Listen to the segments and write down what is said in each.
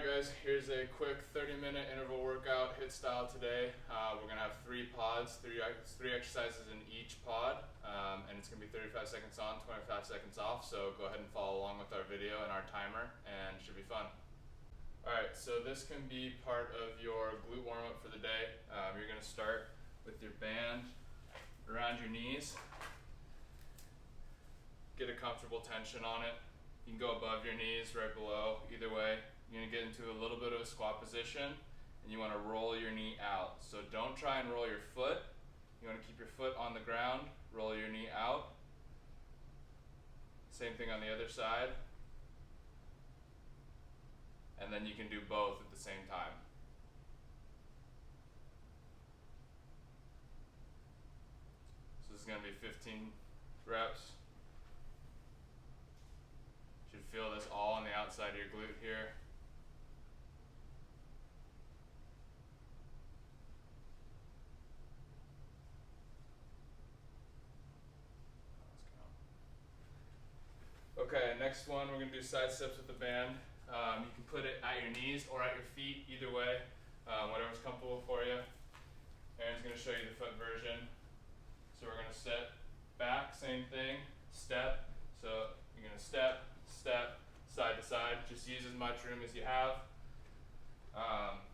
Alright guys, here's a quick 30-minute interval workout, HIIT style today. We're going to have 3 pods, three exercises in each pod, and it's going to be 35 seconds on, 25 seconds off, so go ahead and follow along with our video and our timer, and it should be fun. Alright, so this can be part of your glute warm-up for the day. You're going to start with your band around your knees. Get a comfortable tension on it. You can go above your knees, right below, either way. You're going to get into a little bit of a squat position, and you want to roll your knee out. So don't try and roll your foot. You want to keep your foot on the ground, roll your knee out. Same thing on the other side. And then you can do both at the same time. So this is going to be 15 reps. You should feel this all on the outside of your glute here. Okay, next one we're going to do side steps with the band. You can put it at your knees or at your feet, either way, whatever's comfortable for you. Aaron's going to show you the foot version. So we're going to step back, same thing, step. So you're going to step, step, side to side. Just use as much room as you have.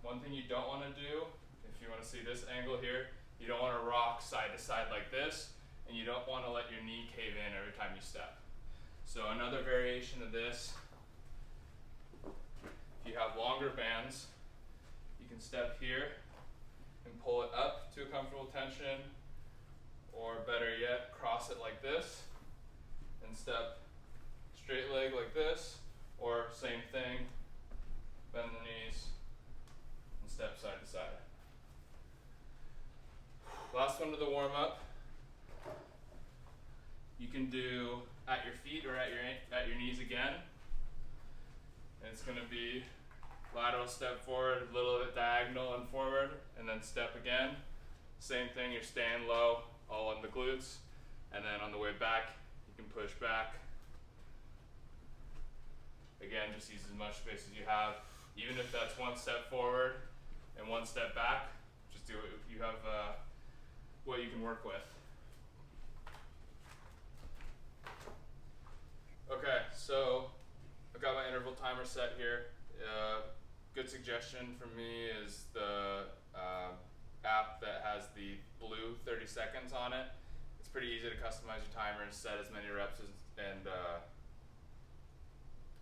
One thing you don't want to do, if you want to see this angle here, you don't want to rock side to side like this, and you don't want to let your knee cave in every time you step. So another variation of this, if you have longer bands, you can step here and pull it up to a comfortable tension, or better yet, cross it like this and step straight leg like this, or same thing, bend the knees and step side to side. Last one to the warm up. You can do at your feet or at your knees again. And it's going to be lateral step forward, a little bit diagonal and forward, and then step again. Same thing, you're staying low, all in the glutes. And then on the way back, you can push back. Again, just use as much space as you have. Even if that's one step forward and one step back, just do it. You have what you can work with. Okay, so I've got my interval timer set here. Good suggestion from me is the app that has the blue 30 seconds on it. It's pretty easy to customize your timer and set as many reps and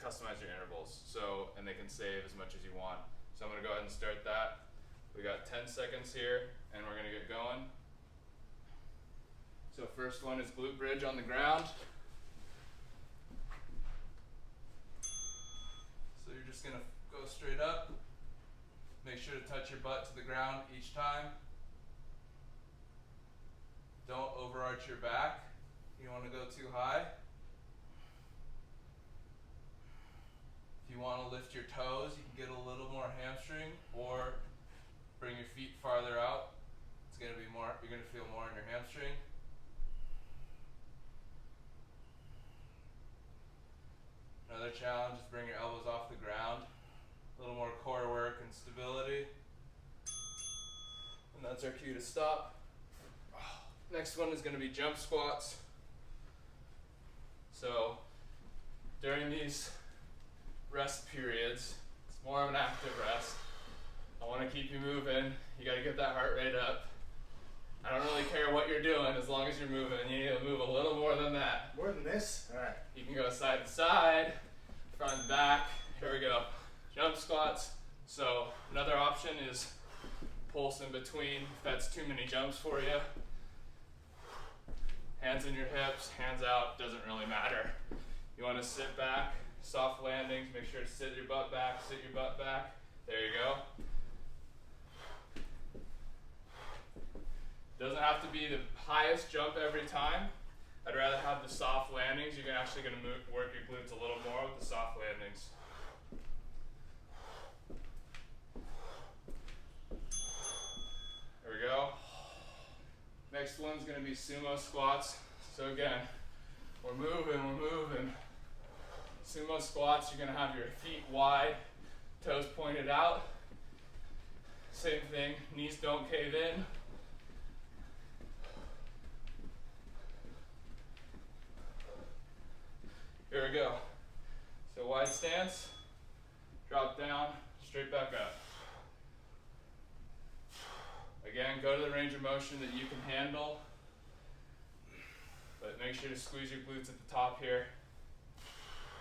customize your intervals. So, and they can save as much as you want. So I'm going to go ahead and start that. We got 10 seconds here, and we're going to get going. So first one is glute bridge on the ground. So you're just going to go straight up. Make sure to touch your butt to the ground each time. Don't overarch your back. You don't want to go too high. If you want to lift your toes, you can get a little more hamstring, or bring your feet farther out. It's going to be more, you're going to feel more in your hamstring. Another challenge is bring your elbows off the ground. A little more core work and stability. And that's our cue to stop. Next one is going to be jump squats. So during these rest periods, it's more of an active rest. I want to keep you moving. You got to get that heart rate up. I don't really care what you're doing as long as you're moving. You need to move a little more than that. More than this? All right. You can go side to side, front and back. Here we go. Jump squats. So another option is pulse in between if that's too many jumps for you. Hands in your hips, hands out, doesn't really matter. You want to sit back, soft landings, make sure to sit your butt back, sit your butt back. There you go. Doesn't have to be the highest jump every time. I'd rather have the soft landings. You're actually going to work your glutes a little more with the soft landings. There we go. Next one's going to be sumo squats. So again, we're moving. Sumo squats, you're going to have your feet wide, Toes pointed out. Same thing, knees don't cave in. Here we go. So wide stance, drop down, straight back up. Again, go to the range of motion that you can handle, but make sure to squeeze your glutes at the top here.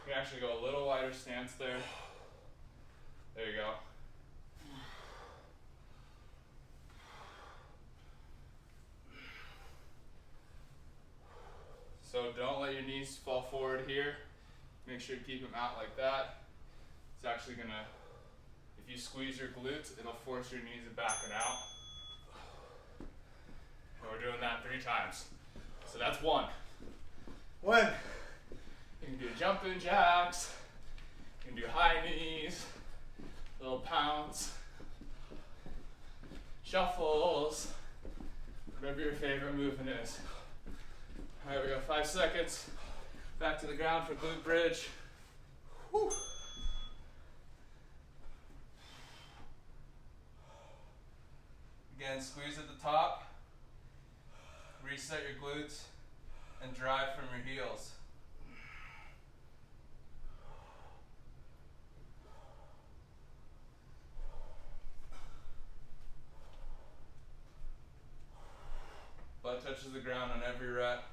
You can actually go a little wider stance there. There you go. So don't let your knees fall forward here. Make sure to keep them out like that. It's actually gonna, if you squeeze your glutes, it'll force your knees to back it out. And we're doing that 3 times. So that's 1. 1. You can do jumping jacks. You can do high knees, little pounds, shuffles, whatever your favorite movement is. All right, we got 5 seconds. Back to the ground for glute bridge. Whew. Again, squeeze at the top. Reset your glutes and drive from your heels. Butt touches the ground on every rep.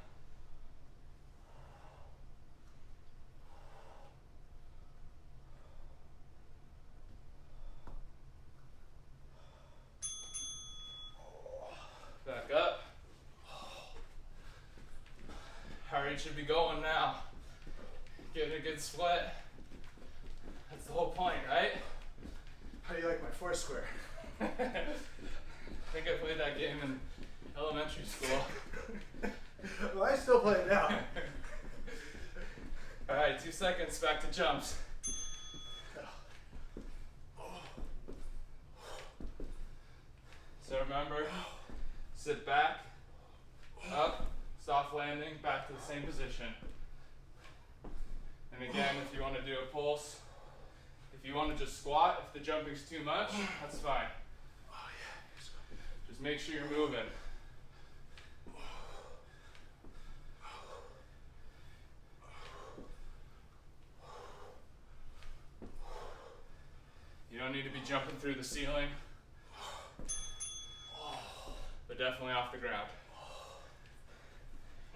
Back up. Heart rate should be going now. Getting a good sweat. That's the whole point, right? How do you like my Foursquare? I think I played that game in elementary school. Well, I still play it now. All right, 2 seconds, back to jumps. So remember, sit back, up, soft landing, back to the same position. And again, if you want to do a pulse, if you want to just squat, if the jumping's too much, that's fine. Just make sure you're moving. You don't need to be jumping through the ceiling, but definitely off the ground.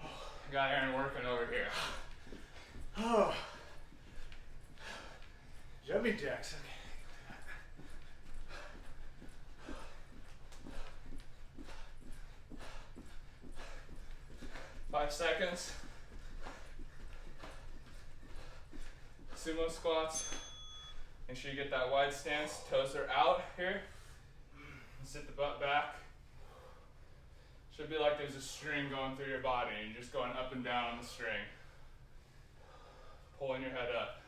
I got Aaron working over here. Oh. Jumping jacks. 5 seconds. Sumo squats. Make sure you get that wide stance. Toes are out here. And sit the butt back. Should be like there's a string going through your body and you're just going up and down on the string. Pulling your head up.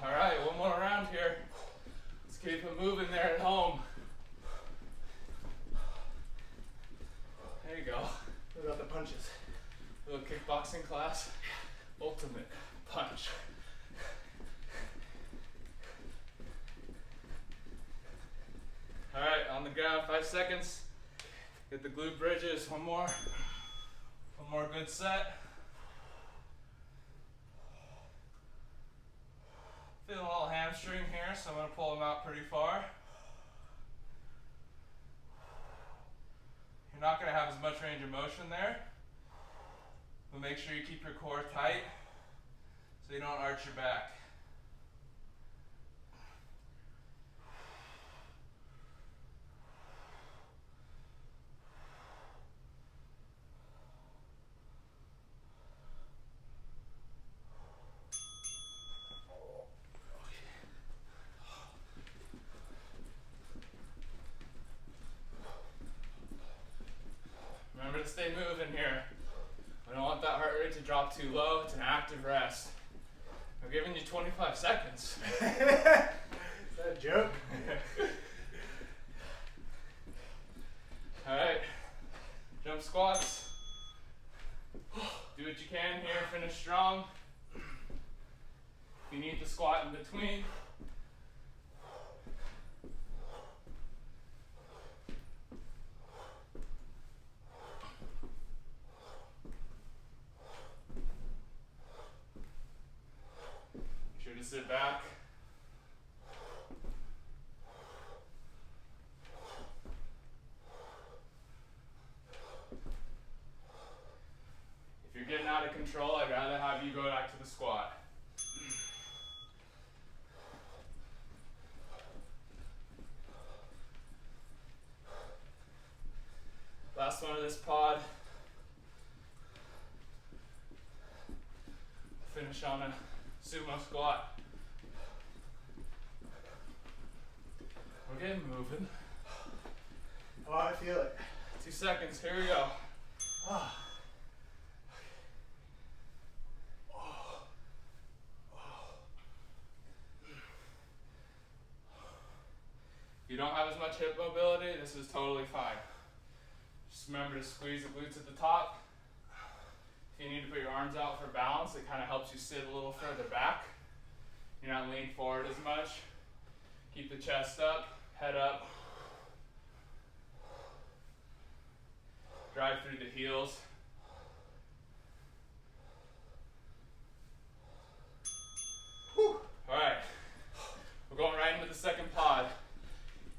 All right, one more round here. Let's keep it moving there at home. There you go. What about the punches? Little kickboxing class. Ultimate punch. All right, on the ground, 5 seconds. Get the glute bridges. One more good set. Feeling a little hamstring here, so I'm going to pull them out pretty far. You're not going to have as much range of motion there, but make sure you keep your core tight so you don't arch your back. Remember to stay moving here. We don't to drop too low. It's an active rest. I'm giving you 25 seconds. Is that a joke? All right, jump squats. Do what you can here, finish strong. If you need to squat in between. Be sure to sit back. If you're getting out of control, I'd rather have you go back to the squat. Last one of this pod. Finish on a sumo squat. We're getting moving. Oh, I feel it. 2 seconds, here we go. Oh. If you don't have as much hip mobility, this is totally fine. Just remember to squeeze the glutes at the top. If you need to put your arms out for balance, it kind of helps you sit a little further back. You're not leaning forward as much. Keep the chest up, head up. Drive through the heels. Whew. All right, we're going right into the second pod.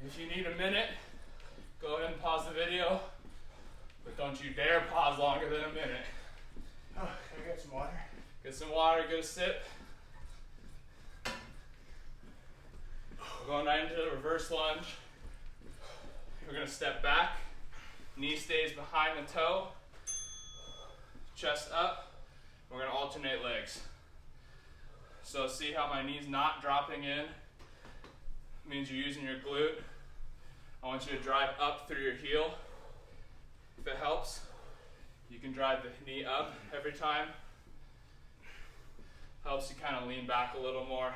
If you need a minute, go ahead and pause the video, but don't you dare pause longer than a minute. Oh, can I get some water? Get some water, get a sip. We're going right into the reverse lunge. We're gonna step back, knee stays behind the toe, chest up. We're gonna alternate legs. So see how my knee's not dropping in? Means you're using your glute. I want you to drive up through your heel. If it helps, you can drive the knee up every time. Helps you kind of lean back a little more.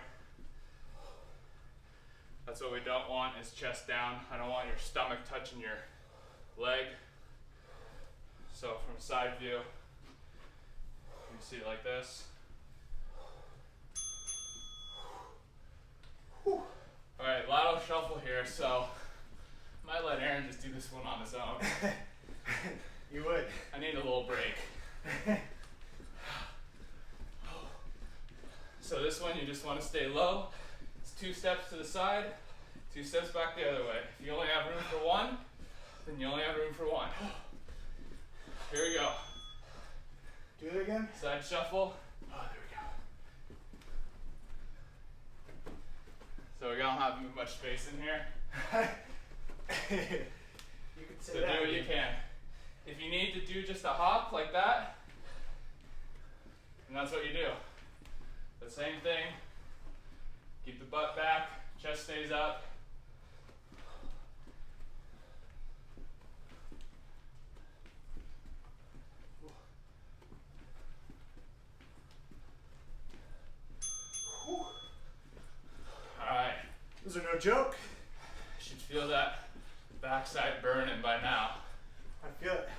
That's what we don't want, is chest down. I don't want your stomach touching your leg. So from a side view, you can see it like this. Whew. All right, lateral shuffle here, so I might let Aaron just do this one on his own. You would. I need a little break. So this one, you just want to stay low. It's 2 steps to the side, 2 steps back the other way. If you only have room for one, then you only have room for one. Here we go. Do it again? Side shuffle. Oh, there we go. So we don't have much space in here. You can say So that do what you can. If you need to do just a hop like that, then that's what you do. The same thing. Keep the butt back, chest stays up. Alright. Those are no joke. You should feel that backside burning by now. I feel it.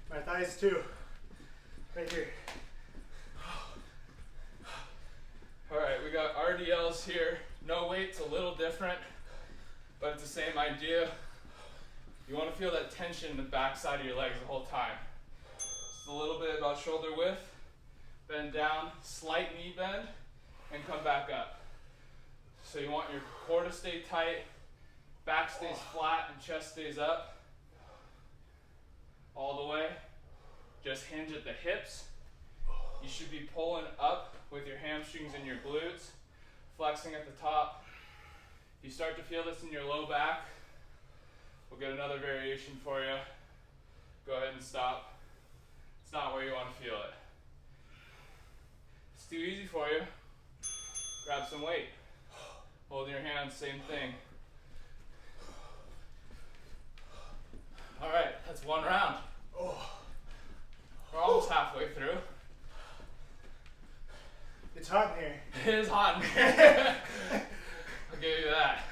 My thighs too. Right here. Alright, we got RDLs here. No weight's a little different, but it's the same idea. You want to feel that tension in the backside of your legs the whole time. Just a little bit about shoulder width. Bend down, slight knee bend, and come back up. So you want your core to stay tight, back stays flat, and chest stays up. All the way. Just hinge at the hips. You should be pulling up with your hamstrings and your glutes, flexing at the top. If you start to feel this in your low back, we'll get another variation for you. Go ahead and stop. It's not where you want to feel it. It's too easy for you. Grab some weight. Hold your hands, same thing. All right, that's one round. Oh. We're almost halfway through. hot in here. It is hot in here. I'll give you that.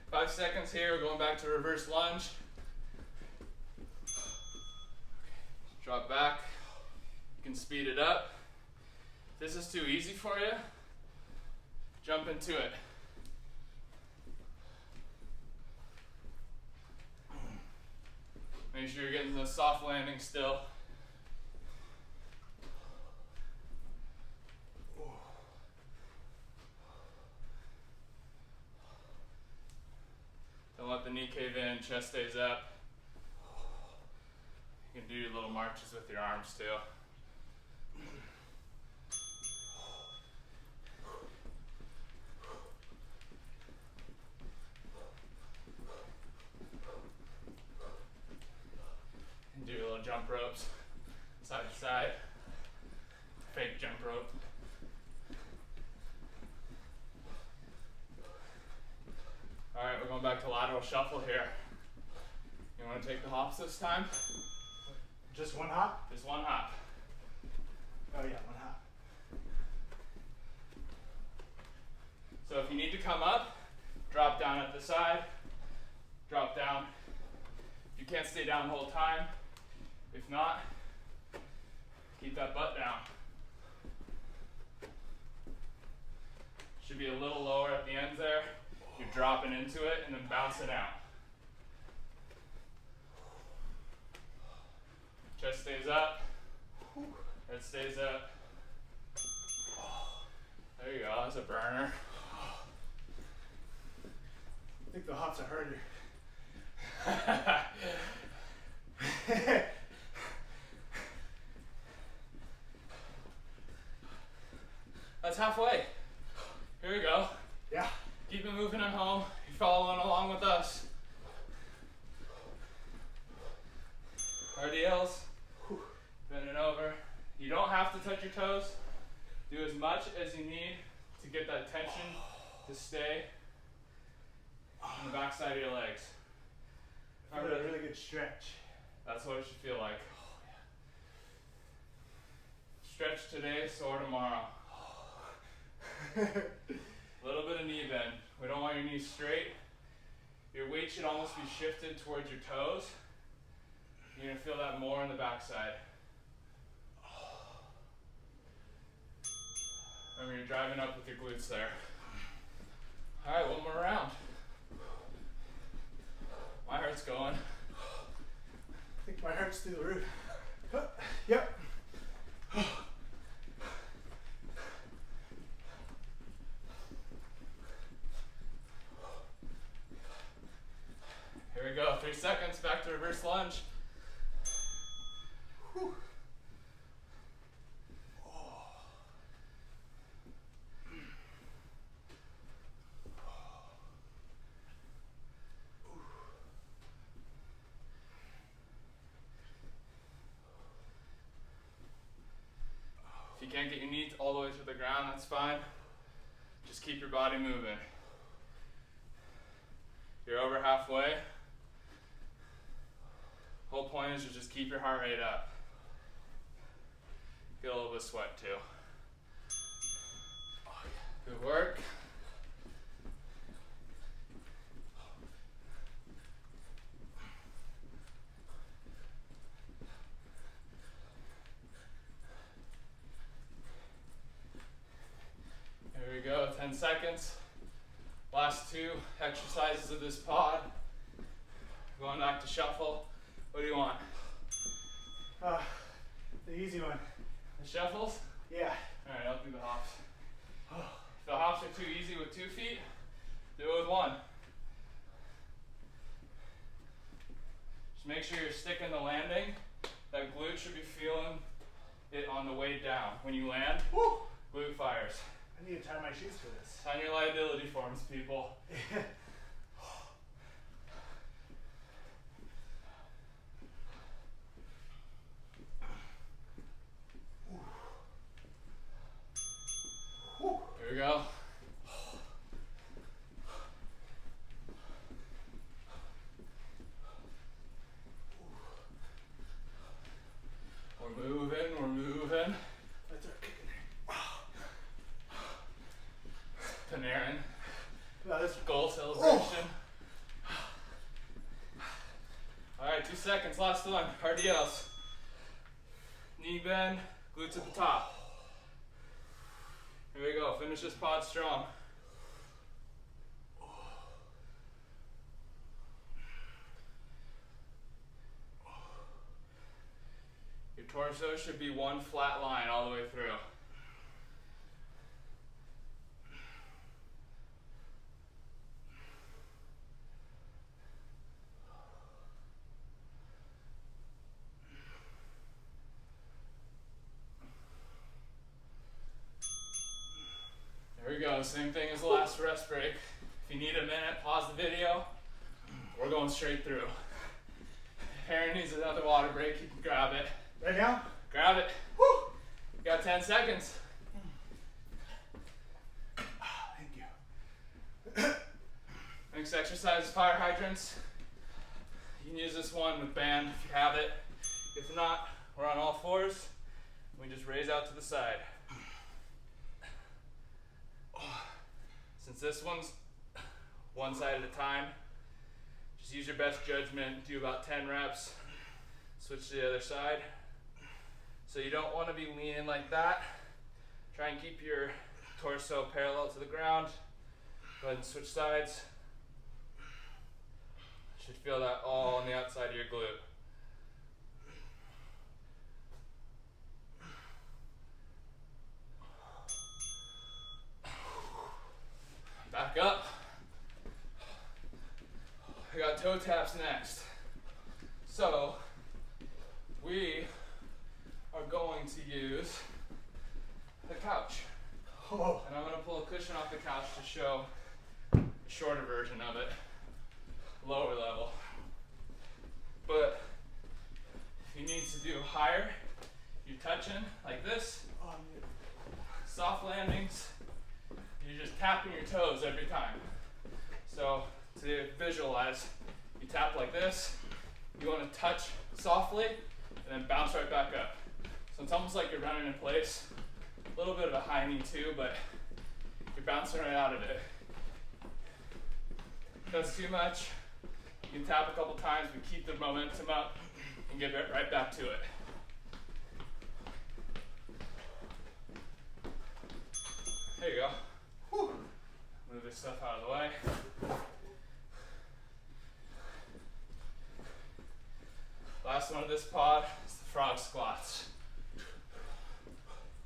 5 seconds here, we're going back to reverse lunge. Drop back. You can speed it up. If this is too easy for you, jump into it. Make sure you're getting the soft landing still. Don't let the knee cave in, chest stays up. You can do your little marches with your arms too. And do your little jump ropes, side to side. Fake jump rope. Alright, we're going back to lateral shuffle here. You want to take the hops this time? Just one hop? Just one hop. Oh yeah, one hop. So if you need to come up, drop down at the side, drop down. You can't stay down the whole time. If not, keep that butt down. Should be a little lower at the ends there. You're dropping into it and then bouncing out. Chest stays up, head stays up. There you go, that's a burner. I think the hops are harder. That's halfway. Here we go. Yeah. Keep it moving at home. You're following along with us. RDLs. Bending over. You don't have to touch your toes. Do as much as you need to get that tension to stay on the back side of your legs. I feel a really good stretch. That's what it should feel like. Stretch today, sore tomorrow. A little bit of knee bend. We don't want your knees straight. Your weight should almost be shifted towards your toes. You're gonna feel that more on the backside. Remember, you're driving up with your glutes there. All right, one more round. My heart's going. I think my heart's through the roof. Yep. Here we go, 3 seconds, back to reverse lunge. Whew. If you can't get your knees all the way to the ground, that's fine. Just keep your body moving. You're over halfway. Whole point is to just keep your heart rate up. Get a little bit of sweat too. Good work. There we go, 10 seconds. Last 2 exercises of this pod. Going back to shuffle. What do you want? The easy one. The shuffles? Yeah. Alright, I'll do the hops. If the hops are too easy with 2 feet, do it with 1. Just make sure you're sticking the landing. That glute should be feeling it on the way down. When you land, Woo! glute fires. I need to tie my shoes for this. Sign your liability forms, people. Here we go. We're moving, we're moving. That's right. skull celebration. All right, 2 seconds, last one, RDLs. Knee bend, glutes at the top. Here we go, finish this pod strong. Your torso should be one flat line all the way through. There we go, same thing as the last rest break. If you need a minute, pause the video. We're going straight through. If Aaron needs another water break, you can grab it. Right now? Grab it. Woo! You got 10 seconds. Thank you. Next exercise is fire hydrants. You can use this one with band if you have it. If not, we're on all fours. We just raise out to the side. Since this one's one side at a time, just use your best judgment. Do about 10 reps. Switch to the other side. So you don't want to be leaning like that. Try and keep your torso parallel to the ground. Go ahead and switch sides. Should feel that all on the outside of your glute. Back up. I got toe taps next. So we are going to use the couch. Oh. And I'm going to pull a cushion off the couch to show a shorter version of it, lower level. But if you need to do higher, you're touching like this, soft landings, you're just tapping your toes every time. So to visualize, you tap like this, you want to touch softly, and then bounce right back up. So it's almost like you're running in place. A little bit of a high knee too, but you're bouncing right out of it. If that's too much, you can tap a couple times, but keep the momentum up and get right back to it. There you go. Whew. Move this stuff out of the way. Last one of this pod is the frog squats.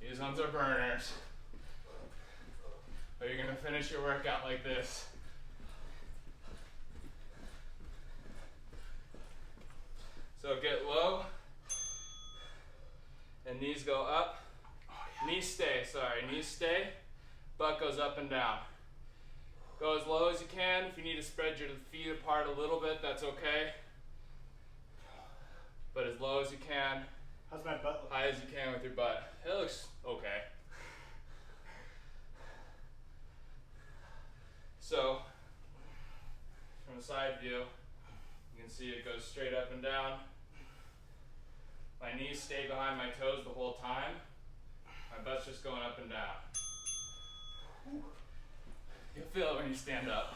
These ones are burners. But you're gonna finish your workout like this. So get low, and knees go up. Knees stay, knees stay. Butt goes up and down. Go as low as you can. If you need to spread your feet apart a little bit, that's okay. But as low as you can. How's my butt look? High as you can with your butt. It looks okay. So, from a side view, you can see it goes straight up and down. My knees stay behind my toes the whole time. My butt's just going up and down. You'll feel it when you stand up.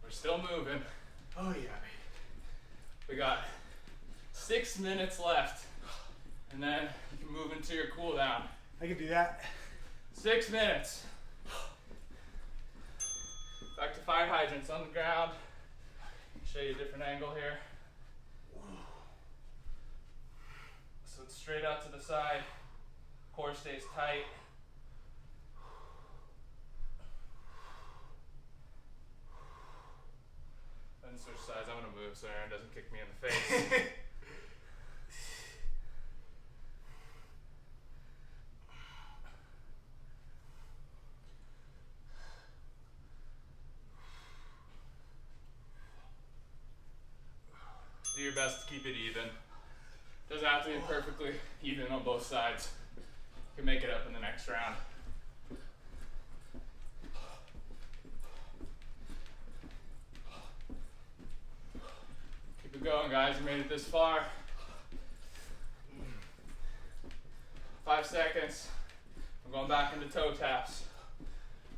We're still moving. Oh yeah, baby. We got 6 minutes left, and then you can move into your cool down. I can do that. 6 minutes. Back to fire hydrants on the ground. Show you a different angle here. So it's straight out to the side. Core stays tight. Then switch sides. I'm gonna move so Aaron doesn't kick me in the face. Do your best to keep it even. Doesn't have to be perfectly even on both sides. You can make it up in the next round. Keep it going, guys. You made it this far. 5 seconds. I'm going back into toe taps.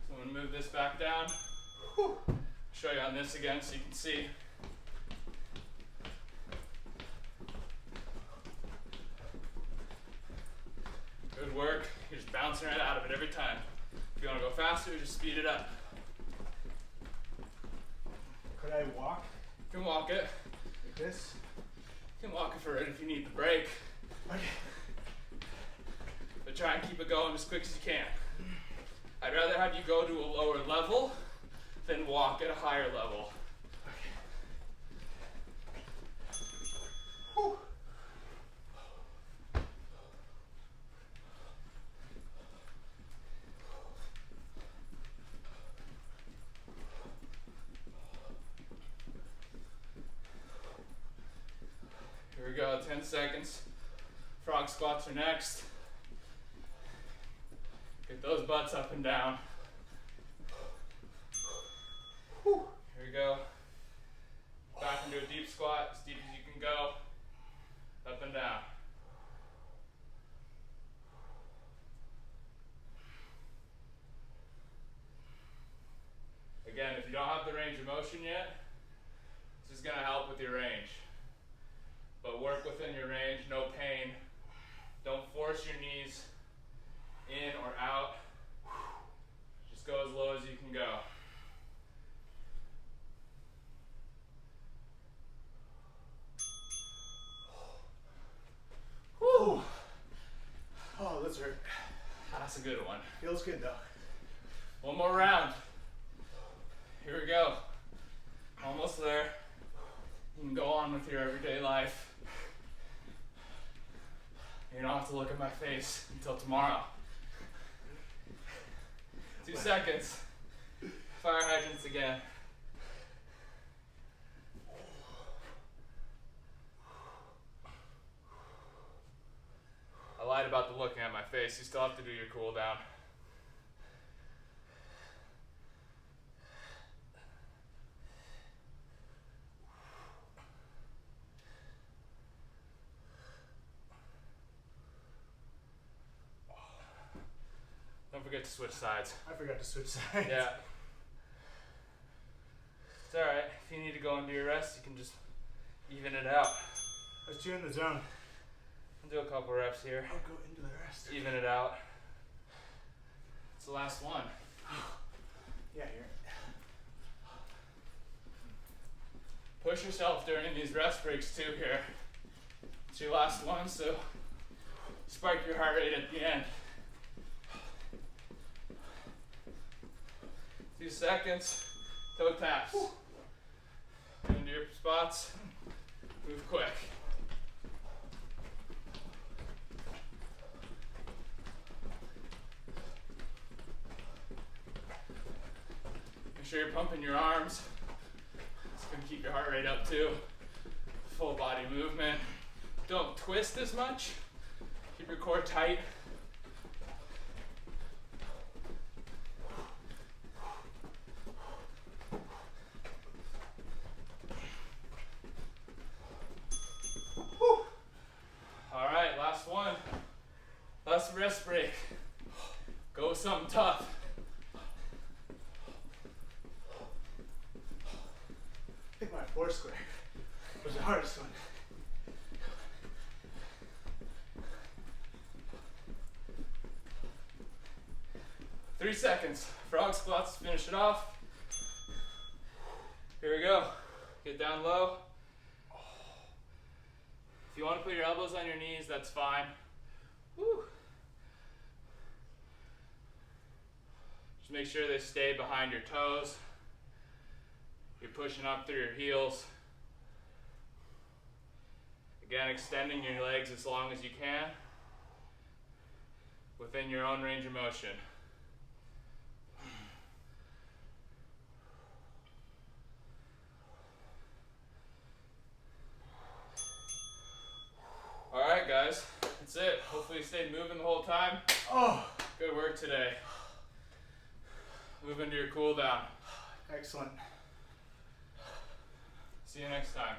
So I'm gonna move this back down. Whew. Show you on this again so you can see. Good work. You're just bouncing right out of it every time. If you want to go faster, just speed it up. Could I walk You can walk it. like this? You can walk it for it if you need the break. Okay. But try and keep it going as quick as you can. I'd rather have you go to a lower level than walk at a higher level. Okay. Whew. Here we go, 10 seconds. Frog squats are next. Get those butts up and down. Whew. Here we go. Back into a deep squat, as deep as you can go. Up and down. Again, if you don't have the range of motion yet, this is going to help with your range. But work within your range, no pain. Don't force your knees in or out. Just go as low as you can go. Whew. Oh, those hurt. That's a good one. Feels good though. One more round. Here we go. Almost there. You can go on with your everyday life. You don't have to look at my face until tomorrow. 2 seconds. Fire hydrants again. I lied about the looking at my face. You still have to do your cool down. Don't forget to switch sides. I forgot to switch sides. Yeah. It's alright. If you need to go into your rest, you can just even it out. Let's do in the zone. I'll do a couple reps here. I'll go into the rest. Even it out. It's the last one. Yeah, here. Push yourself during these rest breaks too here. It's your last one, so spike your heart rate at the end. 2 seconds. Toe taps. Into your spots. Move quick. Make sure you're pumping your arms. It's going to keep your heart rate up too. Full body movement. Don't twist as much. Keep your core tight. All right, last one. Last rest break. Go with something tough. I think my four square was the hardest one. Three seconds. Frog squats to finish it off. Here we go. Get down low. If you want to put your elbows on your knees, that's fine. Woo. Just make sure they stay behind your toes. You're pushing up through your heels. Again, extending your legs as long as you can within your own range of motion. All right, guys, that's it. Hopefully you stayed moving the whole time. Oh, Good work today. Move into your cool down. excellent. See you next time.